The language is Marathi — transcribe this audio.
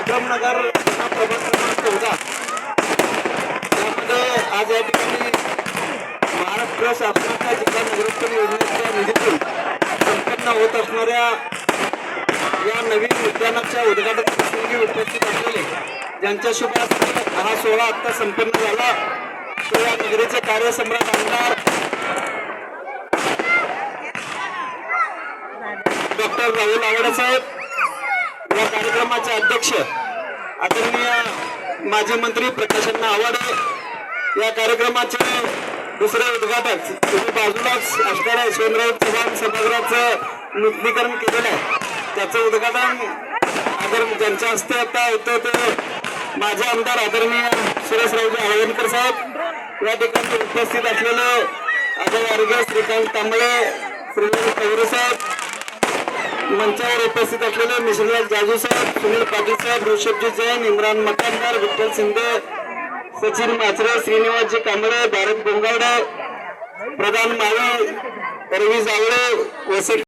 विक्रमनगर प्रभाग क्रमांक 14 यामध्ये आज या ठिकाणी महाराष्ट्र शासनाच्या जिल्हा नगरोत्थान योजनेच्या निधीतून संपन्न होत असणाऱ्या या नवीन उद्यानाच्या उद्घाटन प्रसंगी उपस्थित असलेले ज्यांच्या शुभ हस्ते हा सोहळा आता संपन्न झाला तो या नगरीचे कार्यसम्राट आमदार डॉक्टर राहुल आवाडे साहेब, या कार्यक्रमाचे अध्यक्ष आदरणीय माजी मंत्री प्रकाश अण्णा आवाडे, या कार्यक्रमाचे दुसरे उद्घाटक तुम्ही बाजूलाच असणाऱ्या यशवंतराव चव्हाण सभागृहाचं नूतनीकरण केलेलं आहे त्याचं उद्घाटन ज्यांच्या हस्ते आता होतं ते माझे आमदार आदरणीय सुरेशरावजी हळवणकर साहेब, या ठिकाणी उपस्थित असलेले अजय वारगे, श्रीकांत तांबळे, श्रीनिवास कवरे साहेब, मंचावर उपस्थित असलेले मिश्रलाल जाजू साहेब, सुनील पाटील साहेब, ऋषभजी जैन, इम्रान मकानदार, विठ्ठल शिंदे, सचिन माचरे, श्रीनिवासजी कांबळे, भारत गोंगावडे, प्रधान माळी, रवी जावळे, वसंत